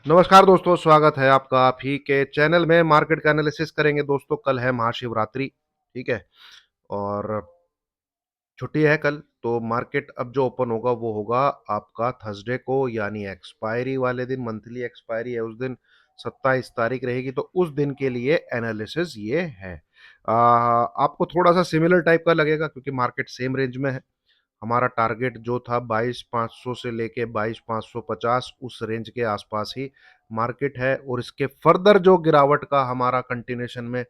नमस्कार दोस्तों, स्वागत है आपका आप ही के चैनल में। मार्केट का एनालिसिस करेंगे दोस्तों। कल है महाशिवरात्रि, ठीक है, और छुट्टी है कल। तो मार्केट अब जो ओपन होगा वो होगा आपका थर्सडे को, यानी एक्सपायरी वाले दिन। मंथली एक्सपायरी है उस दिन, 27 तारीख रहेगी। तो उस दिन के लिए एनालिसिस ये है। आपको थोड़ा सा सिमिलर टाइप का लगेगा क्योंकि मार्केट सेम रेंज में है। हमारा टारगेट जो था 22,500 से लेके 22,550, उस रेंज के आसपास ही मार्केट है। और इसके फर्दर जो गिरावट का हमारा कंटिन्यूशन में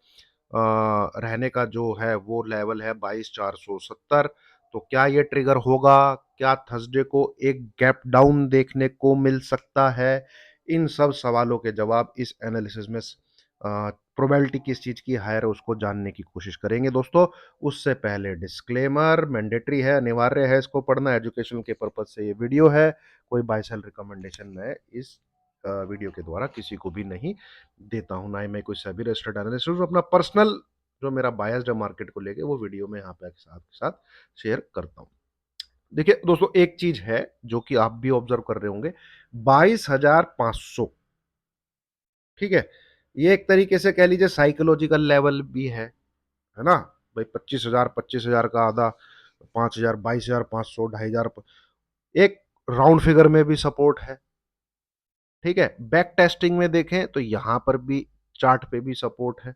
रहने का जो है वो लेवल है 22,470। तो क्या ये ट्रिगर होगा? क्या थर्सडे को एक गैप डाउन देखने को मिल सकता है? इन सब सवालों के जवाब इस एनालिसिस में प्रोबेबिलिटी किस चीज की हायर है उसको जानने की कोशिश करेंगे दोस्तों। उससे पहले डिस्क्लेमर मैंडेटरी है, अनिवार्य है इसको पढ़ना। एजुकेशन के पर्पज से ये वीडियो है, कोई बाय सेल रिकमेंडेशन मैं इस वीडियो के द्वारा किसी को भी नहीं देता हूं, ना ही मैं कोई सेबी रजिस्टर्ड एनालिस्ट। अपना पर्सनल जो मेरा बायस्ड है मार्केट को लेके वो वीडियो में यहाँ पे आपके साथ शेयर करता हूं। देखिए दोस्तों, एक चीज है जो कि आप भी ऑब्जर्व कर रहे होंगे, 22,500, ठीक है, ये एक तरीके से कह लीजिए साइकोलॉजिकल लेवल भी है ना भाई। 25,000 का आधा, 5,000, 22,500, 2,500, एक राउंड फिगर में भी सपोर्ट है, ठीक है। बैक टेस्टिंग में देखें तो यहां पर भी चार्ट पे भी सपोर्ट है,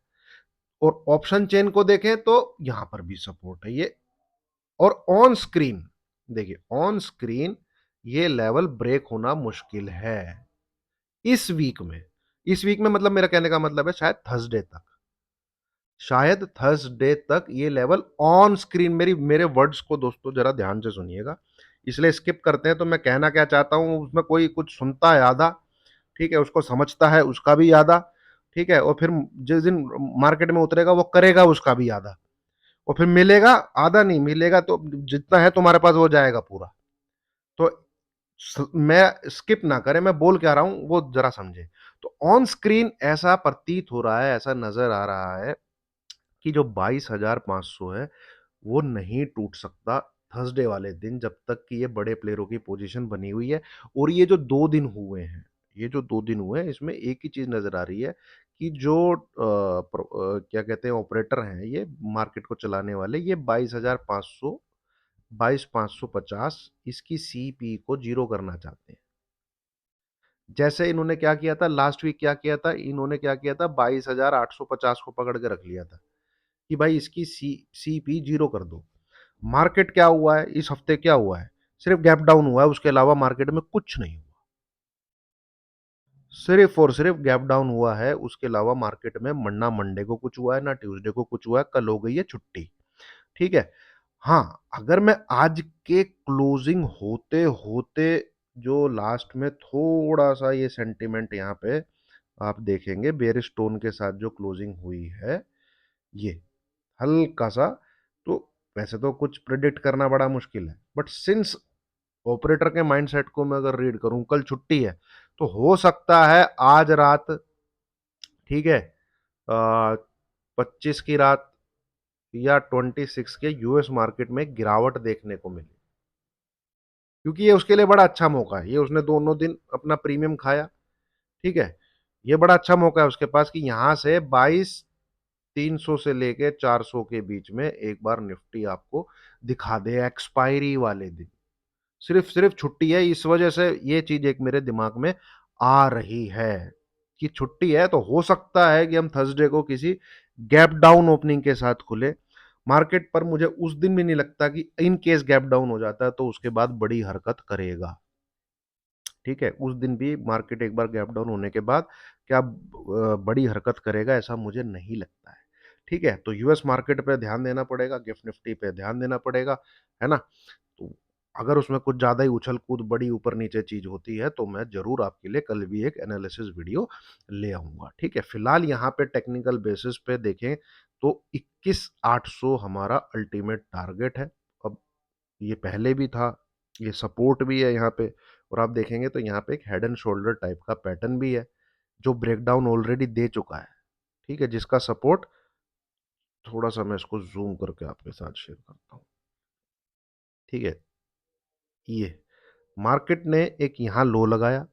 और ऑप्शन चेन को देखें तो यहां पर भी सपोर्ट है ये। और ऑन स्क्रीन देखिए, ऑन स्क्रीन ये लेवल ब्रेक होना मुश्किल है इस वीक में मतलब मेरा कहने का मतलब है शायद थर्सडे तक ये लेवल ऑन स्क्रीन। मेरे वर्ड्स को दोस्तों जरा ध्यान से सुनिएगा, इसलिए स्किप करते हैं। तो मैं कहना क्या चाहता हूं, उसमें कोई कुछ सुनता है आधा, ठीक है, उसको समझता है उसका भी आधा, ठीक है, और फिर जिस दिन मार्केट में उतरेगा वो करेगा उसका भी आधा, और फिर मिलेगा आधा, नहीं मिलेगा तो जितना है तुम्हारे पास वो जाएगा पूरा। तो मैं स्किप ना करें, मैं बोल क्या रहा हूं वो जरा समझे। तो ऑन स्क्रीन ऐसा प्रतीत हो रहा है, ऐसा नजर आ रहा है कि जो 22,500 है वो नहीं टूट सकता थर्सडे वाले दिन, जब तक कि ये बड़े प्लेयरों की पोजीशन बनी हुई है। और ये जो 2 दिन हुए हैं इसमें एक ही चीज नजर आ रही है कि जो क्या कहते हैं ऑपरेटर हैं, ये मार्केट को चलाने वाले, ये 22,500, 22,550 इसकी सीपी को जीरो करना चाहते हैं। जैसे इन्होंने क्या किया था लास्ट वीक, क्या किया था इन्होंने, क्या किया था 22,850 को पकड़ के रख लिया था कि भाई इसकी सीपी जीरो कर दो। मार्केट क्या हुआ है इस हफ्ते, क्या हुआ है? सिर्फ गैप डाउन हुआ है, उसके अलावा मार्केट में कुछ नहीं हुआ। सिर्फ और सिर्फ गैप डाउन हुआ है, उसके अलावा मार्केट में ना मंडे को कुछ हुआ है ना ट्यूसडे को कुछ हुआ है। कल हो गई है छुट्टी, ठीक है। हाँ, अगर मैं आज के क्लोजिंग होते होते जो लास्ट में थोड़ा सा ये सेंटिमेंट यहाँ पे आप देखेंगे, बेरिश टोन के साथ जो क्लोजिंग हुई है ये हल्का सा, तो वैसे तो कुछ प्रिडिक्ट करना बड़ा मुश्किल है, बट सिंस ऑपरेटर के माइंडसेट को मैं अगर रीड करूं, कल छुट्टी है, तो हो सकता है आज रात, ठीक है, 25 की रात या 26 के यूएस मार्केट में गिरावट देखने को मिली, क्योंकि ये उसके लिए बड़ा अच्छा मौका है। ये उसने दोनों दिन अपना प्रीमियम खाया, ठीक है। ये बड़ा अच्छा मौका है उसके पास कि यहां से 22,300 से लेके 400 के बीच में एक बार निफ्टी आपको दिखा दे एक्सपायरी वाले दिन। सिर्फ छुट्टी है, इस वजह से ये चीज एक मेरे दिमाग में आ रही है कि छुट्टी है तो हो सकता है कि हम थर्सडे को किसी गैप डाउन ओपनिंग के साथ खुले मार्केट पर। मुझे उस दिन भी नहीं लगता कि इन केस गैप डाउन हो जाता है तो उसके बाद बड़ी हरकत करेगा, ठीक है। उस दिन भी मार्केट एक बार गैप डाउन होने के बाद क्या बड़ी हरकत करेगा, ऐसा मुझे नहीं लगता है, ठीक है। तो यूएस मार्केट पे ध्यान देना पड़ेगा, गिफ्ट निफ्टी पे ध्यान देना पड़ेगा, है ना। तो अगर उसमें कुछ ज्यादा ही उछल कूद बड़ी ऊपर नीचे चीज होती है तो मैं जरूर आपके लिए कल भी एक एनालिसिस वीडियो ले आऊंगा, ठीक है। फिलहाल यहाँ पे टेक्निकल बेसिस पे देखें तो 21,800 हमारा अल्टीमेट टारगेट है। अब ये पहले भी था, ये सपोर्ट भी है यहाँ पे, और आप देखेंगे तो यहाँ पे एक हेड एंड शोल्डर टाइप का पैटर्न भी है जो ब्रेकडाउन ऑलरेडी दे चुका है, ठीक है, जिसका सपोर्ट थोड़ा सा मैं इसको जूम करके आपके साथ शेयर करता हूँ, ठीक है। ये मार्केट ने एक यहाँ लो लगाया,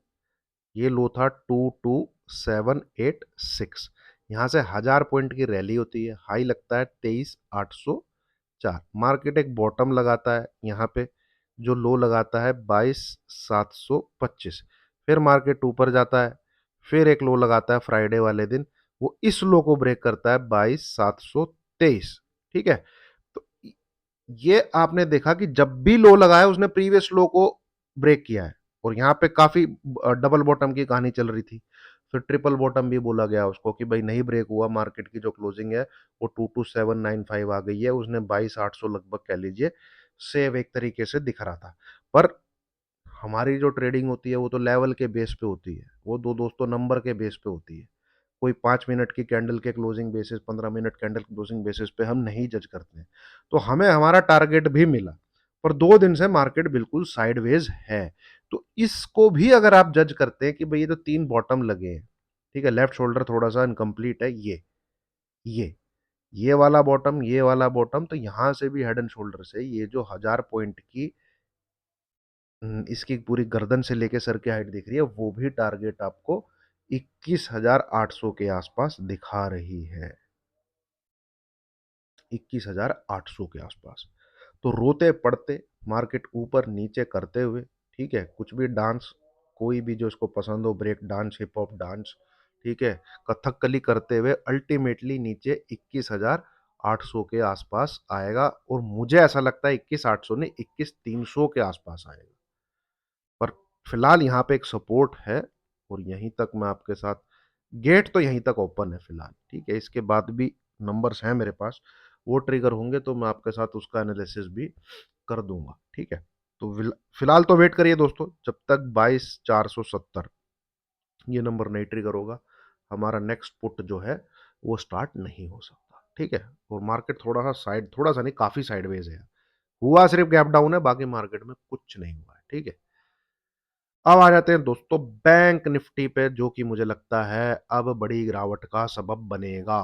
ये लो था 22786। यहाँ से 1000 पॉइंट की रैली होती है, हाई लगता है 23804। मार्केट एक बॉटम लगाता है यहाँ पे, जो लो लगाता है 22725। फिर मार्केट ऊपर जाता है, फिर एक लो लगाता है फ्राइडे वाले दिन, वो इस लो को ब्रेक करता है 22723। ठीक है, तो ये आपने देखा कि जब भी लो लगाया उसने प्रीवियस लो को ब्रेक किया है। और यहाँ पे काफी डबल बॉटम की कहानी चल रही थी, फिर ट्रिपल बॉटम भी बोला गया उसको कि भाई नहीं ब्रेक हुआ, मार्केट की जो क्लोजिंग है वो 22795 आ गई है, उसने 22800 लगभग कह लीजिए सेव एक तरीके से दिख रहा था। पर हमारी जो ट्रेडिंग होती है वो तो लेवल के बेस पे होती है, वो दो दोस्तों नंबर के बेस पे होती है। कोई 5 मिनट की कैंडल के closing basis, 15 minute candle closing basis पे हम नहीं जज करते हैं। तो हमें हमारा टारगेट भी मिला, पर 2 दिन से मार्केट बिल्कुल साइडवेज है। तो इसको भी अगर आप जज करते हैं कि भाई ये तो 3 बॉटम लगे हैं, ठीक है, लेफ्ट शोल्डर थोड़ा सा इनकम्प्लीट है, ये ये वाला बॉटम, ये वाला बॉटम, तो यहां से भी हेड एंड शोल्डर से ये जो 1000 पॉइंट की इसकी पूरी गर्दन से लेके सर की हाइट दिख रही है, वो भी टारगेट आपको 21,800 के आसपास दिखा रही है, 21,800 के आसपास। तो रोते पड़ते मार्केट ऊपर नीचे करते हुए, ठीक है, कुछ भी डांस, कोई भी जो इसको पसंद हो, break dance, hip hop dance, ठीक है, कथकली करते हुए अल्टीमेटली नीचे 21,800 के आसपास आएगा। और मुझे ऐसा लगता है 21,800 ने 21,300 के आसपास आएगा। पर फिलहाल यहाँ पे एक सपोर्ट है, और यहीं तक मैं आपके साथ, गेट तो यहीं तक ओपन है फिलहाल, ठीक है, इसके बाद भी नंबर्स हैं मेरे पास, वो ट्रिगर होंगे तो मैं आपके साथ उसका एनालिसिस भी कर दूंगा, ठीक है। तो फिलहाल तो वेट करिए दोस्तों, जब तक 22,470 ये नंबर नहीं ट्रिगर होगा, हमारा नेक्स्ट पुट जो है वो स्टार्ट नहीं हो सकता, ठीक है। और मार्केट थोड़ा सा साइड, थोड़ा सा नहीं, काफी साइडवेज है, हुआ सिर्फ गैप डाउन है, बाकी मार्केट में कुछ नहीं हुआ है, ठीक है। अब आ जाते हैं दोस्तों बैंक निफ्टी पे, जो कि मुझे लगता है अब बड़ी गिरावट का सबब बनेगा।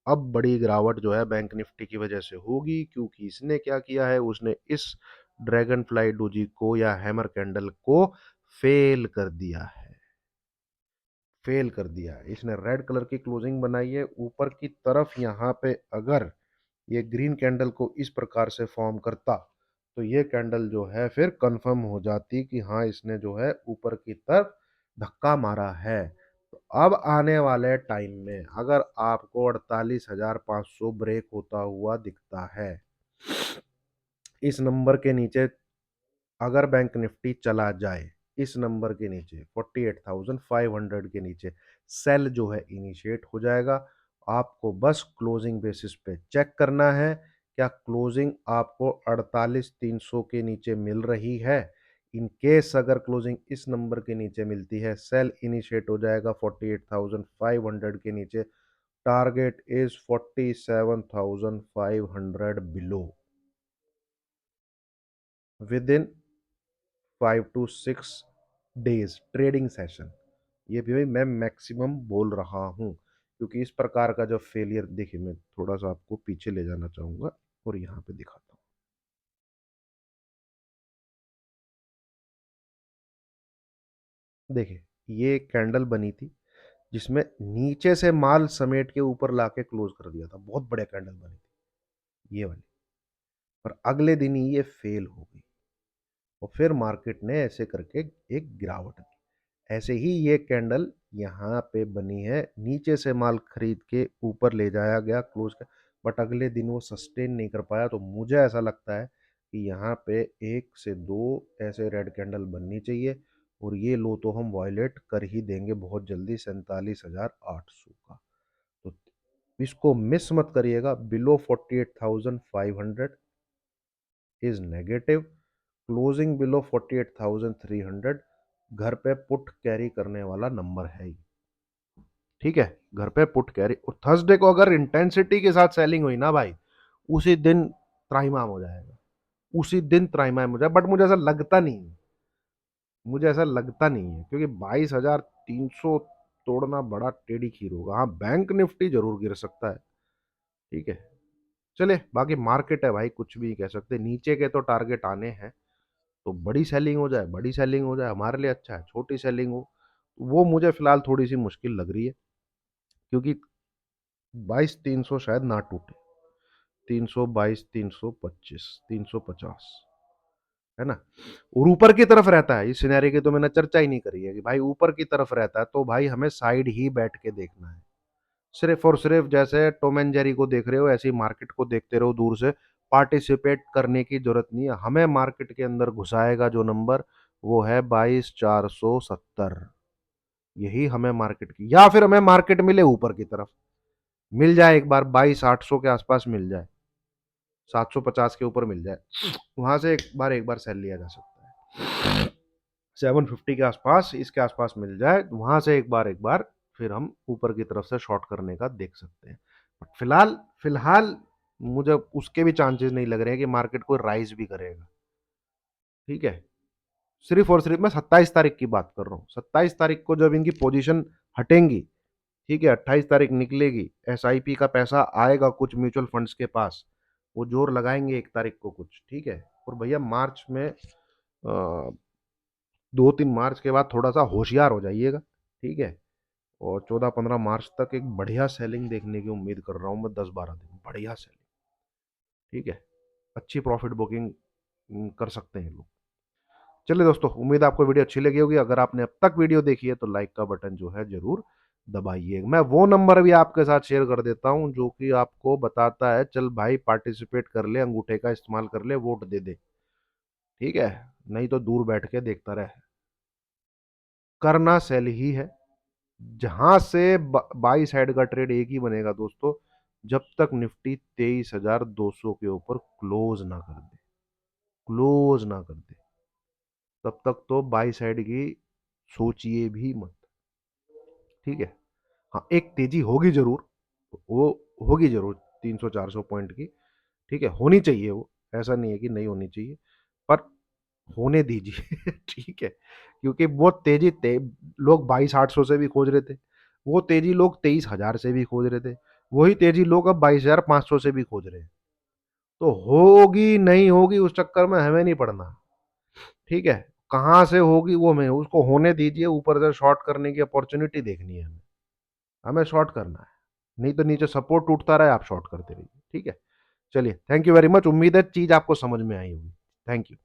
अब बड़ी गिरावट जो है बैंक निफ्टी की वजह से होगी, क्योंकि इसने क्या किया है, उसने इस ड्रैगन फ्लाई डोजी को या हैमर कैंडल को फेल कर दिया है, फेल कर दिया है। इसने रेड कलर की क्लोजिंग बनाई है ऊपर की तरफ, यहाँ पे अगर ये ग्रीन कैंडल को इस प्रकार से फॉर्म करता, तो ये कैंडल जो है फिर कंफर्म हो जाती कि हाँ इसने जो है ऊपर की तरफ धक्का मारा है। तो अब आने वाले टाइम में अगर आपको 48,500 ब्रेक होता हुआ दिखता है, इस नंबर के नीचे अगर बैंक निफ्टी चला जाए, इस नंबर के नीचे 48,500 के नीचे सेल जो है इनिशिएट हो जाएगा। आपको बस क्लोजिंग बेसिस पे चेक करना है, क्या क्लोजिंग आपको 48,300 के नीचे मिल रही है। इन केस अगर क्लोजिंग इस नंबर के नीचे मिलती है, सेल इनिशिएट हो जाएगा 48,500 के नीचे। Target is 47,500 below with in 5 to 6 days trading session. ये भी भाई मैं मैक्सिमम बोल रहा हूँ, क्योंकि इस प्रकार का जो फेलियर, देखिए मैं थोड़ा सा आपको पीछे ले जाना चाहूंगा और यहाँ पे दिखाता हूँ। देखिए, ये कैंडल बनी थी जिसमें नीचे से माल समेट के ऊपर लाके क्लोज कर दिया था, बहुत बढ़िया कैंडल बनी थी ये वाली। पर अगले दिन ही ये फेल हो गई, और फिर मार्केट ने ऐसे करके एक गिरावट दी। ऐसे ही ये कैंडल यहाँ पे बनी है, नीचे से माल खरीद के ऊपर ले जाया गया क्लोज कर, बट अगले दिन वो सस्टेन नहीं कर पाया। तो मुझे ऐसा लगता है कि यहाँ पे 1 से 2 ऐसे रेड कैंडल बननी चाहिए, और ये लो तो हम वायलेट कर ही देंगे बहुत जल्दी, 47,800 का। तो इसको मिस मत करिएगा, below 48,500 is negative, closing below 48,300 घर पे पुट कैरी करने वाला नंबर है, ठीक है, घर पे पुट कैरी। और थर्सडे को अगर इंटेंसिटी के साथ सेलिंग हुई ना भाई, उसी दिन त्राहिमाम हो जाएगा, उसी दिन त्राहिमाम हो जाएगा। बट मुझे ऐसा लगता नहीं है, मुझे ऐसा लगता नहीं है, क्योंकि 22,300 तोड़ना बड़ा टेढ़ी खीर होगा। हाँ, बैंक निफ्टी जरूर गिर सकता है, ठीक है। चले, बाकी मार्केट है भाई, कुछ भी कह सकते, नीचे के तो टारगेट आने हैं। तो बड़ी सेलिंग हो जाए, बड़ी सेलिंग हो जाए, हमारे लिए अच्छा है, छोटी सेलिंग हो वो मुझे फिलहाल थोड़ी सी मुश्किल लग रही है, क्योंकि 22,300 शायद ना टूटे। 322, 325, 350, है ना। और ऊपर की तरफ रहता है, इस सिनेरियो की तो मैंने चर्चा ही नहीं करी है कि भाई ऊपर की तरफ रहता है तो भाई हमें साइड ही बैठ के देखना है। सिर्फ और सिर्फ जैसे टॉम एंड जेरी को देख रहे हो ऐसी मार्केट को देखते रहो दूर से। पार्टिसिपेट करने की जरूरत नहीं है हमें। मार्केट के अंदर घुसाएगा जो नंबर, वो है 22,470। यही हमें मार्केट की, या फिर हमें मार्केट मिले ऊपर की तरफ, मिल जाए एक बार 22,800 के आसपास मिल जाए, 750 के ऊपर मिल जाए, वहां से एक बार सेल लिया जा सकता है। 750 के आसपास, इसके आसपास मिल जाए, वहां से एक बार फिर हम ऊपर की तरफ से शॉर्ट करने का देख सकते हैं। बट फिलहाल फिलहाल मुझे उसके भी चांसेस नहीं लग रहे हैं कि मार्केट को राइज भी करेगा। ठीक है। सिर्फ और सिर्फ मैं 27 तारीख की बात कर रहा हूँ। 27 तारीख को जब इनकी पोजीशन हटेंगी, ठीक है, 28 तारीख निकलेगी, एसआईपी का पैसा आएगा कुछ म्यूचुअल फंड्स के पास, वो जोर लगाएंगे 1 तारीख को कुछ, ठीक है। और भैया मार्च में 2-3 मार्च के बाद थोड़ा सा होशियार हो जाइएगा, ठीक है। और 14-15 मार्च तक एक बढ़िया सेलिंग देखने की उम्मीद कर रहा हूँ मैं, 10-12 दिन बढ़िया सेलिंग, ठीक है। अच्छी प्रॉफिट बुकिंग कर सकते हैं लोग। चलिए दोस्तों, उम्मीद है आपको वीडियो अच्छी लगी होगी। अगर आपने अब तक वीडियो देखी है तो लाइक का बटन जो है जरूर दबाइए। मैं वो नंबर भी आपके साथ शेयर कर देता हूं जो कि आपको बताता है चल भाई पार्टिसिपेट कर ले, अंगूठे का इस्तेमाल कर ले, वोट दे दे, ठीक है। नहीं तो दूर बैठ के देखता रहे। करना सेल ही है। जहां से बाई साइड का ट्रेड एक ही बनेगा दोस्तों, जब तक निफ्टी 23,200 के ऊपर क्लोज ना कर दे, क्लोज ना कर दे, तब तक तो बाई साइड की सोचिए भी मत, ठीक है। हाँ, एक तेजी होगी जरूर, वो होगी जरूर 300-400 पॉइंट की, ठीक है, होनी चाहिए वो, ऐसा नहीं है कि नहीं होनी चाहिए, पर होने दीजिए ठीक है। क्योंकि वो लोग 22,800 से भी खोज रहे थे, वो तेजी लोग 23,000 से भी खोज रहे थे, वही तेजी लोग अब 22,500 से भी खोज रहे हैं। तो होगी नहीं होगी उस चक्कर में हमें नहीं पड़ना, ठीक है। कहां से होगी वो हमें, उसको होने दीजिए। ऊपर से शॉर्ट करने की अपॉर्चुनिटी देखनी है हमें, हमें शॉर्ट करना है। नहीं तो नीचे सपोर्ट टूटता रहे, आप शॉर्ट करते रहिए, ठीक है। चलिए, थैंक यू वेरी मच। उम्मीद है चीज आपको समझ में आई होगी। Thank you.